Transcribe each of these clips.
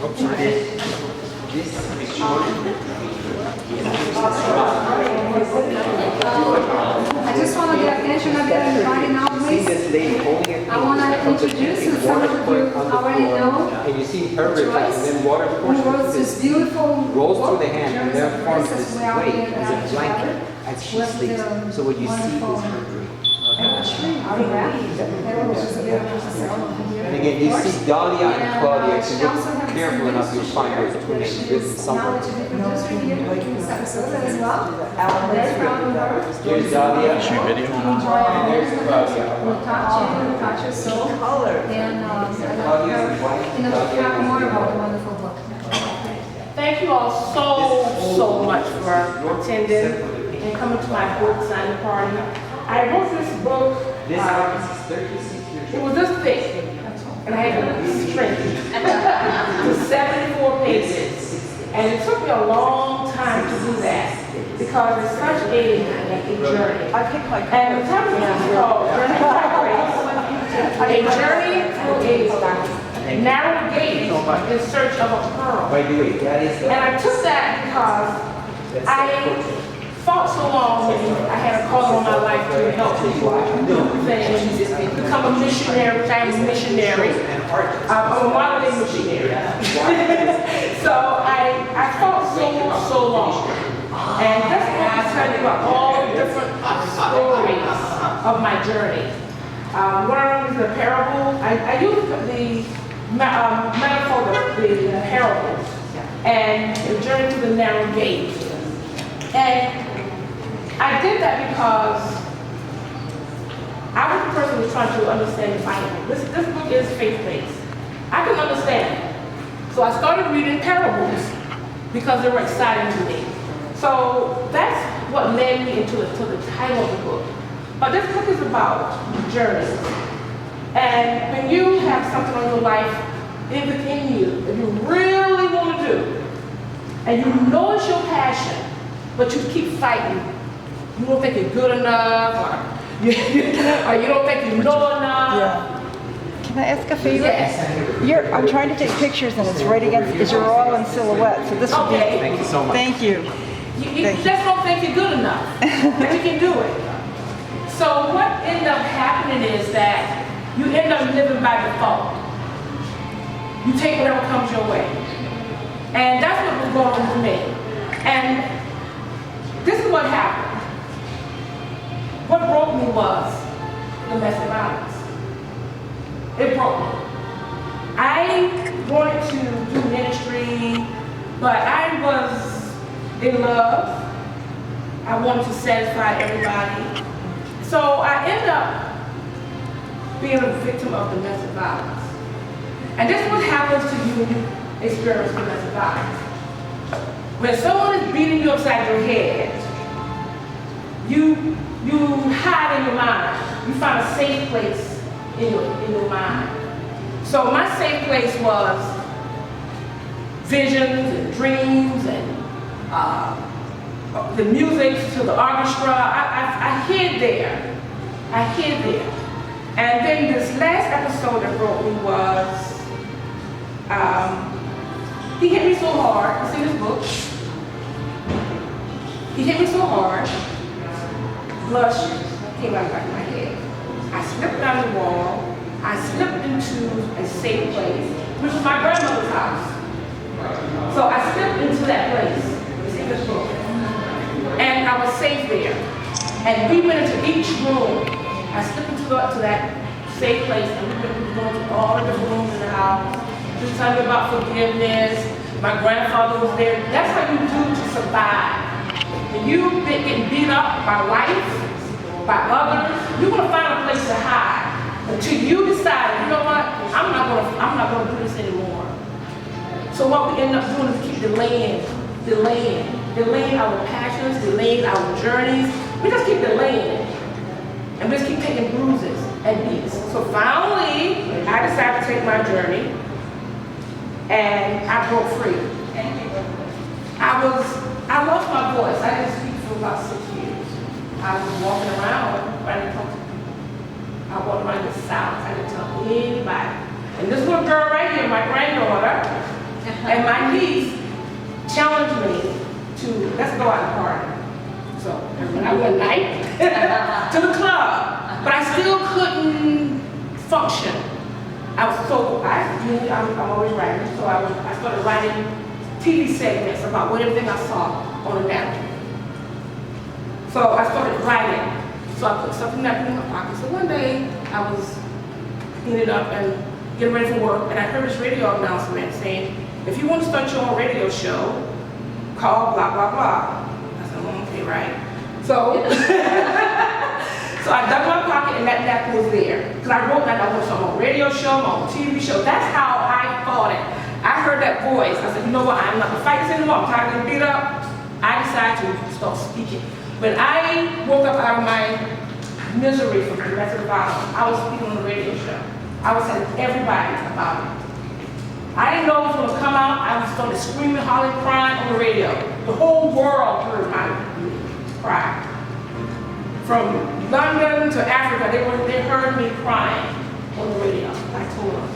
This is short. I just want to get attention of everybody now, please. I want to introduce you. Some of you already know And you see her river, and then water who portion wrote this beautiful rolls book, through the hand, and then forms Princess this Well weight here as a blanket as she with sleeps. the So what you see is wonderful her dream. autograph. And again, you see Dahlia and Claudia. If you look careful enough, you'll find those two names written Now somewhere. that you've introduced her here to Gate Sarasota as well. I'm very proud of her. Here's Dahlia. Enjoy our Here's Claudia. We'll touch you, we'll touch your soul. And we'll talk more about the wonderful book. Thank you all so much for attending and coming to my book signing party. I wrote this book, This office is 36 years it was this thick, and I had to shrink it to 74 pages. And it took me a long time to do that because it's such a journey. I picked my And the title is called Journey by Grace, a journey through a narrow gate in search of a pearl. By the way, that is the... And I took that because I fought so long and I had a call on my life to help people do things, become a missionary, which I am a missionary. I'm a modern day missionary. So I fought so long. And that's what I tell you about all the different stories of my journey. One of them is the parable. I use the metaphor, the parables, and the journey to the narrow gate. And I did that because I was the person who was trying to understand the Bible. This book is faith-based. I can understand it. So I started reading parables because they were exciting to me. So that's what led me into the title of the book. But this book is about journeys. And when you have something on your life within you that you really want to do, and you know it's your passion, but you keep fighting. You don't think you're good enough, or you don't think you know enough. Yeah. Can I ask a favor? Yes. I'm trying to take pictures and it's right against, because you're all in silhouette, so this would be... Okay. Thank you so much. Thank you. You just don't think you're good enough, but you can do it. So what ended up happening is that you end up living by default. You take whatever comes your way. And that's what was going on with me. And this is what happened. What broke me was domestic violence. It broke me. I wanted to do ministry, but I was in love. I wanted to satisfy everybody. So I ended up being a victim of domestic violence. And this is what happens to you when you experience domestic violence. When someone is beating you upside your head, you hide in your mind. You find a safe place in your mind. So my safe place was visions and dreams and the music to the orchestra. I hid there. I hid there. And then this last episode that broke me was, he hit me so hard. You see this book? He hit me so hard, blood came out of the back of my head. I slipped down the wall. I slipped into a safe place, which was my grandmother's house. So I slipped into that place. You see this book? And I was safe there. And we went into each room. I slipped into that safe place, and we were going to all the different rooms in the house. She was telling me about forgiveness. My grandfather was there. That's how you do to survive. When you've been getting beat up by life, by others, you're gonna find a place to hide until you decide, you know what, I'm not gonna do this anymore. So what we end up doing is keep delaying our passions, delaying our journeys. We just keep delaying it. And we just keep taking bruises and beats. So finally, I decided to take my journey, and I broke free. I lost my voice. I didn't speak for about 6 years. I was walking around, but I didn't talk to people. I walked around in silence. I didn't tell anybody. And this little girl right here, my granddaughter, let's go out and party. So I went one night to the club, but I still couldn't function. I'm always writing, so I started writing TV segments about everything I saw on the napkin. So I started writing. So I put something napkin in my pocket. So one day I was cleaning up and getting ready for work, and I heard this radio announcement saying, if you want to start your own radio show, call blah, blah, blah. I said, okay, right. So, so I dug my pocket and that napkin was there. Because I wrote that I want to start my own radio show, my own TV show. That's how I thought it. I heard that voice. I said, you know what, I'm not going to fight this anymore. I'm tired of getting beat up. I decided to start speaking. When I woke up out of my misery from domestic violence, I was speaking on the radio show. I was telling everybody about it. I didn't know it was going to come out. I started screaming, hollering, crying on the radio. The whole world heard my cry. From London to Africa, they heard me crying on the radio. I told them,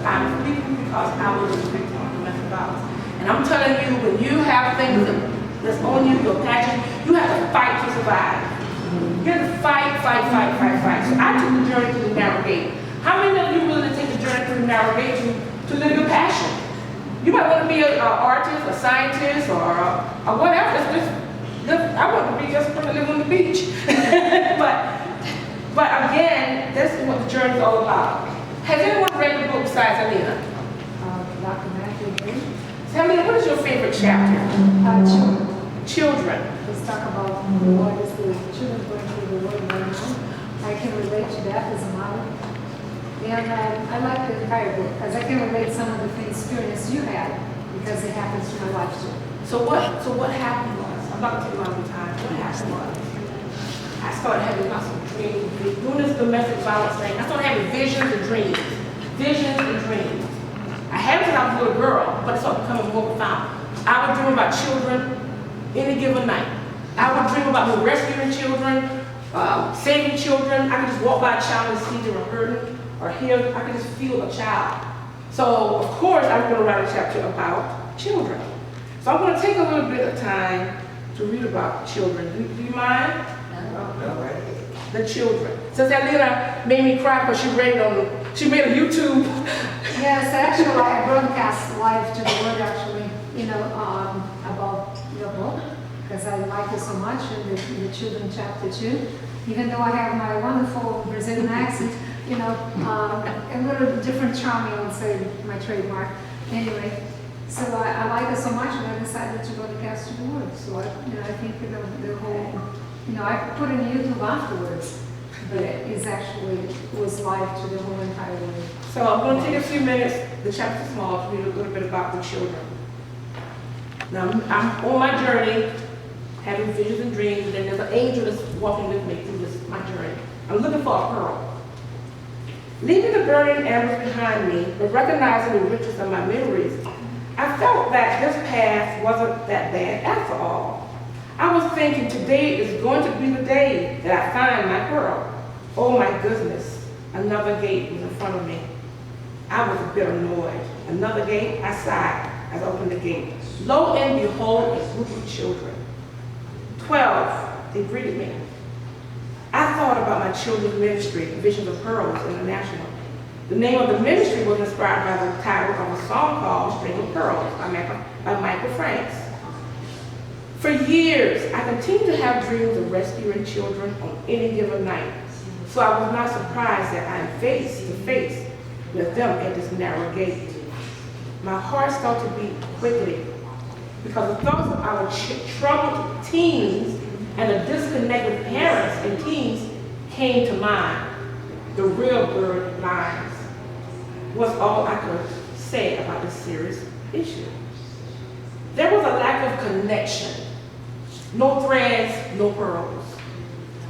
I'm speaking because I was a victim of domestic violence. And I'm telling you, when you have things that's on you, your passion, you have to fight to survive. You have to fight. So I took the journey through the narrow gate. How many of you willing to take the journey through the narrow gate to live your passion? You might want to be an artist, a scientist, or whatever. I want to be just going to live on the beach. but again, this is what the journey is all about. Has anyone read the book besides Helena? Dr. Matthew Green. Helena, what is your favorite chapter? Children. Let's talk about what is the children going through the world right now. I can relate to that as a mother. And I like the entire book because I can relate some of the experience you had because it happens to my life too. So what happened was, I'm not going to take a lot of time, what happened was, I started having lots of dreams, doing this domestic violence thing. I started having visions and dreams. I had it since I was a little girl, but it started becoming more profound. I would dream about children any given night. I would dream about me rescuing children, saving children. I could just walk by a child and see they were hurting or hear, I could just feel a child. So, of course, I'm going to write a chapter about children. So I'm going to take a little bit of time to read about children. Do you mind? No, right. The children. Since Helena made me cry because she made a YouTube. Yes, actually, I broadcast live to the world actually, about your book because I like it so much in the children chapter 2. Even though I have my wonderful Brazilian accent, a little different charming, I would say, my trademark. Anyway, so I like it so much and I decided to broadcast to the world. So I think the whole, I put it in YouTube afterwards, but it was live to the whole entire world. So I'm going to take a few minutes, the chapter's small, to read a little bit about the children. Now, I'm on my journey, having visions and dreams, and then there's an angel that's walking with me through my journey. I'm looking for a pearl. Leaving the burning embers behind me, but recognizing the riches of my memories, I felt that this path wasn't that bad after all. I was thinking today is going to be the day that I find my pearl. Oh my goodness, another gate was in front of me. I was a bit annoyed. Another gate, I sighed as I opened the gate. Lo and behold, a group of children. 12, they greeted me. I thought about my children's ministry, Visions of Pearls International. The name of the ministry was inspired by the title of a song called String of Pearls by Michael Franks. For years, I continued to have dreams of rescuing children on any given night. So I was not surprised that I am face to face with them at this narrow gate. My heart started to beat quickly because the thoughts of our troubled teens and the disconnected parents and teens came to mind. The real bird lines was all I could say about this serious issue. There was a lack of connection. No threads, no pearls.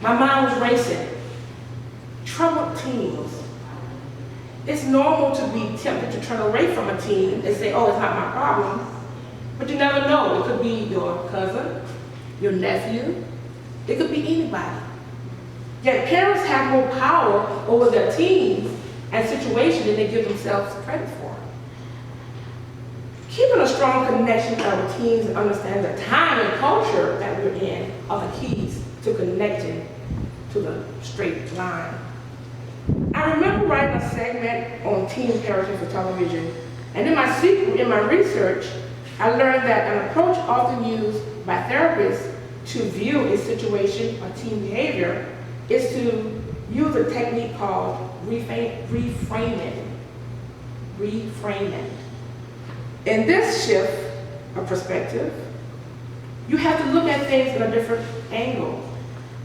My mind was racing. Troubled teens. It's normal to be tempted to turn away from a teen and say, oh, it's not my problem. But you never know. It could be your cousin, your nephew. It could be anybody. Yet parents have more power over their teens and situations than they give themselves credit for. Keeping a strong connection with our teens and understanding the time and culture that we're in are the keys to connecting to the straight line. I remember writing a segment on teen parenting for television, and in my research, I learned that an approach often used by therapists to view a situation or teen behavior is to use a technique called reframing. In this shift of perspective, you have to look at things in a different angle.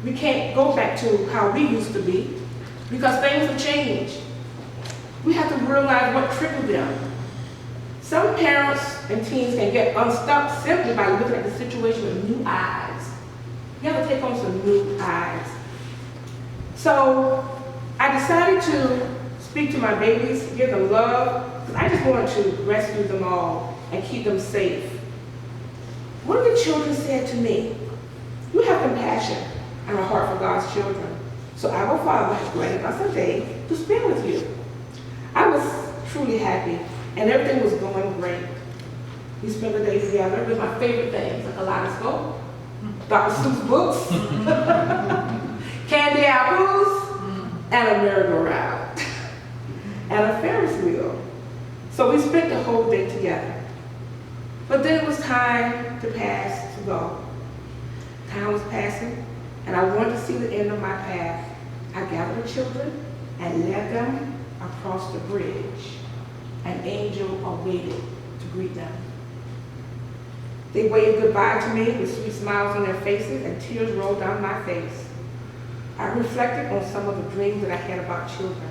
We can't go back to how we used to be because things have changed. We have to realize what triggered them. Some parents and teens can get unstuck simply by looking at the situation with new eyes. You have to take on some new eyes. So I decided to speak to my babies, give them love, because I just wanted to rescue them all and keep them safe. One of the children said to me, "You have compassion and a heart for God's children. So our Father has granted us a day to spend with you." I was truly happy, and everything was going great. We spent the day together with my favorite things, a kaleidoscope, Dr. Seuss books, candy apples, and a merry-go-round, and a Ferris wheel. So we spent the whole day together. But then it was time to pass, to go. Time was passing, and I wanted to see the end of my path. I gathered the children and led them across the bridge. An angel awaited to greet them. They waved goodbye to me with sweet smiles on their faces, and tears rolled down my face. I reflected on some of the dreams that I had about children,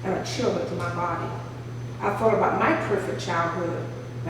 and a chill went to my body. I thought about my perfect childhood